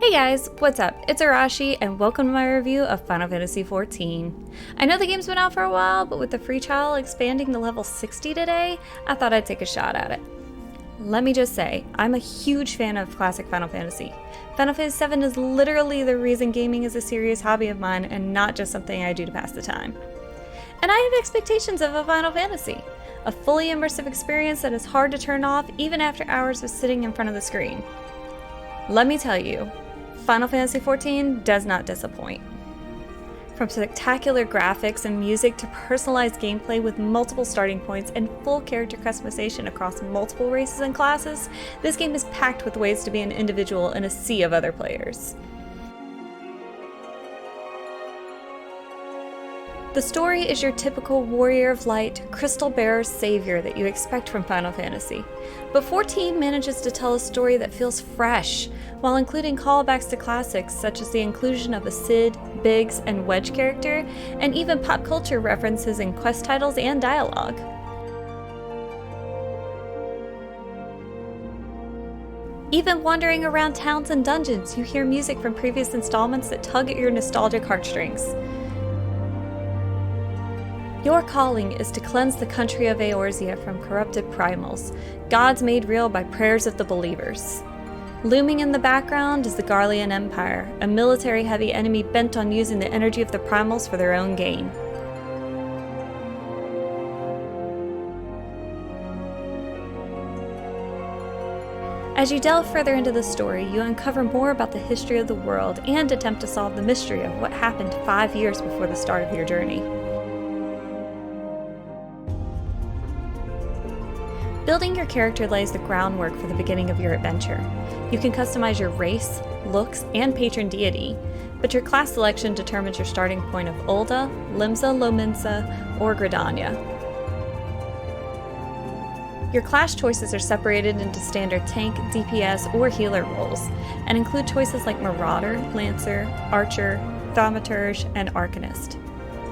Hey guys, what's up? It's Arashi and welcome to my review of Final Fantasy XIV. I know the game's been out for a while, but with the free trial expanding to level 60 today, I thought I'd take a shot at it. Let me just say, I'm a huge fan of classic Final Fantasy. Final Fantasy VII is literally the reason gaming is a serious hobby of mine and not just something I do to pass the time. And I have expectations of a Final Fantasy, a fully immersive experience that is hard to turn off even after hours of sitting in front of the screen. Let me tell you, Final Fantasy XIV does not disappoint. From spectacular graphics and music to personalized gameplay with multiple starting points and full character customization across multiple races and classes, this game is packed with ways to be an individual in a sea of other players. The story is your typical warrior of light, crystal bearer savior that you expect from Final Fantasy. But XIV manages to tell a story that feels fresh, while including callbacks to classics such as the inclusion of a Cid, Biggs, and Wedge character, and even pop culture references in quest titles and dialogue. Even wandering around towns and dungeons, you hear music from previous installments that tug at your nostalgic heartstrings. Your calling is to cleanse the country of Eorzea from corrupted primals, gods made real by prayers of the believers. Looming in the background is the Garlean Empire, a military-heavy enemy bent on using the energy of the primals for their own gain. As you delve further into the story, you uncover more about the history of the world and attempt to solve the mystery of what happened 5 years before the start of your journey. Building your character lays the groundwork for the beginning of your adventure. You can customize your race, looks, and patron deity, but your class selection determines your starting point of Ul'dah, Limsa, Lominsa, or Gridania. Your class choices are separated into standard tank, DPS, or healer roles, and include choices like Marauder, Lancer, Archer, Thaumaturge, and Arcanist.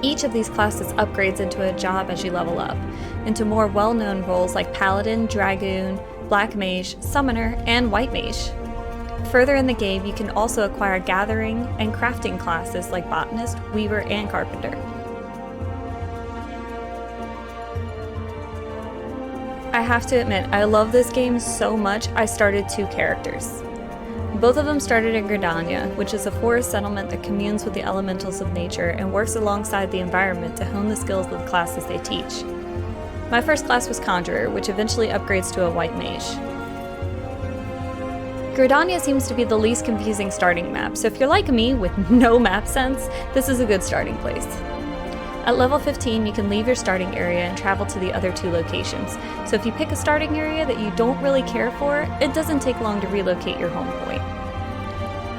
Each of these classes upgrades into a job as you level up, into more well-known roles like Paladin, Dragoon, Black Mage, Summoner, and White Mage. Further in the game, you can also acquire Gathering and Crafting classes like Botanist, Weaver, and Carpenter. I have to admit, I love this game so much I started 2 characters. Both of them started in Gridania, which is a forest settlement that communes with the elementals of nature and works alongside the environment to hone the skills of the classes they teach. My first class was Conjurer, which eventually upgrades to a White Mage. Gridania seems to be the least confusing starting map, so if you're like me with no map sense, this is a good starting place. At level 15, you can leave your starting area and travel to the other 2 locations, so if you pick a starting area that you don't really care for, it doesn't take long to relocate your home point.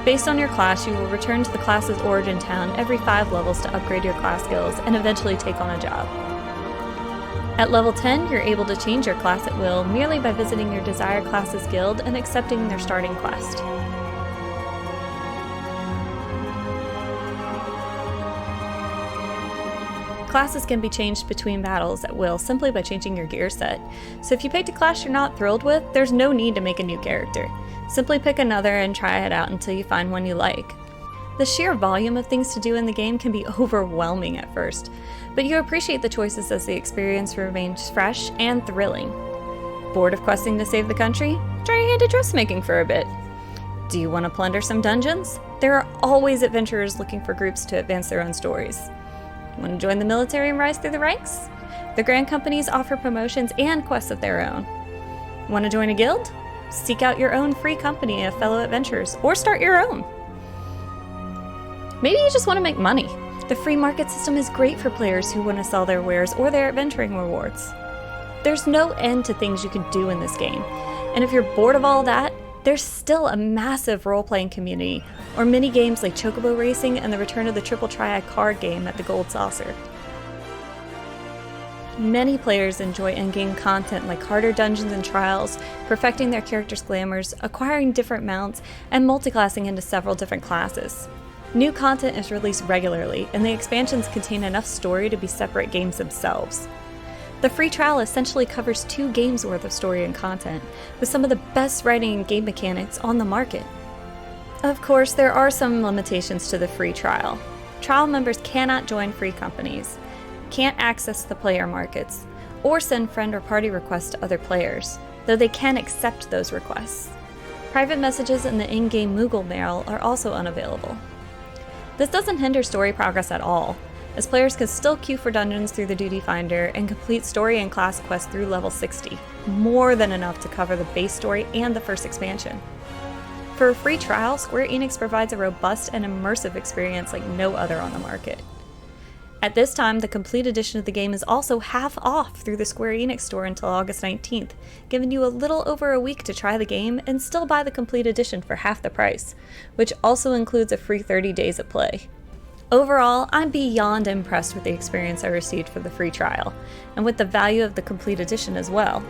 Based on your class, you will return to the class's origin town every 5 levels to upgrade your class skills and eventually take on a job. At level 10, you're able to change your class at will merely by visiting your desired class's guild and accepting their starting quest. Classes can be changed between battles at will simply by changing your gear set, so if you picked a class you're not thrilled with, there's no need to make a new character. Simply pick another and try it out until you find one you like. The sheer volume of things to do in the game can be overwhelming at first, but you appreciate the choices as the experience remains fresh and thrilling. Bored of questing to save the country? Try your hand at dressmaking for a bit. Do you want to plunder some dungeons? There are always adventurers looking for groups to advance their own stories. Want to join the military and rise through the ranks? The Grand Companies offer promotions and quests of their own. Want to join a guild? Seek out your own free company of fellow adventurers, or start your own. Maybe you just want to make money. The free market system is great for players who want to sell their wares or their adventuring rewards. There's no end to things you can do in this game, and if you're bored of all that, there's still a massive role-playing community, or mini-games like Chocobo Racing and the return of the Triple Triad card game at the Gold Saucer. Many players enjoy in-game content like harder dungeons and trials, perfecting their characters' glamours, acquiring different mounts, and multiclassing into several different classes. New content is released regularly, and the expansions contain enough story to be separate games themselves. The free trial essentially covers 2 games worth of story and content, with some of the best writing and game mechanics on the market. Of course, there are some limitations to the free trial. Trial members cannot join free companies, can't access the player markets, or send friend or party requests to other players, though they can accept those requests. Private messages in the in-game Moogle mail are also unavailable. This doesn't hinder story progress at all, as players can still queue for dungeons through the Duty Finder and complete story and class quests through level 60, more than enough to cover the base story and the first expansion. For a free trial, Square-Enix provides a robust and immersive experience like no other on the market. At this time, the complete edition of the game is also half off through the Square-Enix store until August 19th, giving you a little over a week to try the game and still buy the complete edition for half the price, which also includes a free 30 days of play. Overall, I'm beyond impressed with the experience I received for the free trial, and with the value of the complete edition as well.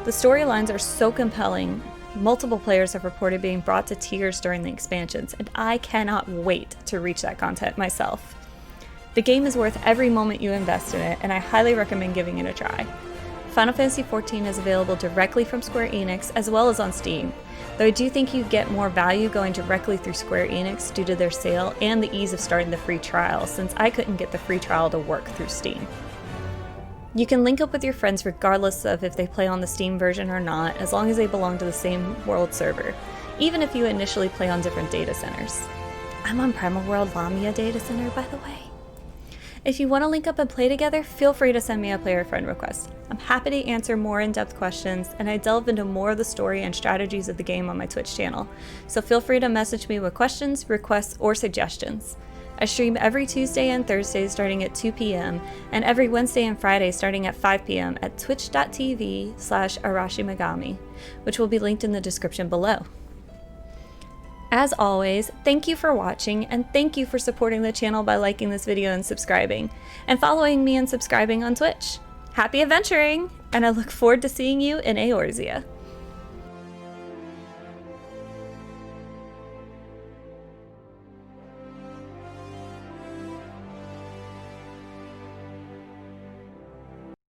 The storylines are so compelling, multiple players have reported being brought to tears during the expansions, and I cannot wait to reach that content myself. The game is worth every moment you invest in it, and I highly recommend giving it a try. Final Fantasy XIV is available directly from Square-Enix as well as on Steam, though I do think you get more value going directly through Square-Enix due to their sale and the ease of starting the free trial, since I couldn't get the free trial to work through Steam. You can link up with your friends regardless of if they play on the Steam version or not, as long as they belong to the same world server, even if you initially play on different data centers. I'm on Primal World Lamia data center, by the way. If you want to link up and play together, feel free to send me a player friend request. I'm happy to answer more in-depth questions, and I delve into more of the story and strategies of the game on my Twitch channel, so feel free to message me with questions, requests, or suggestions. I stream every Tuesday and Thursday starting at 2 p.m. and every Wednesday and Friday starting at 5 p.m. at twitch.tv/arashimagami, which will be linked in the description below. As always, thank you for watching, and thank you for supporting the channel by liking this video and subscribing, and following me and subscribing on Twitch. Happy adventuring, and I look forward to seeing you in Eorzea.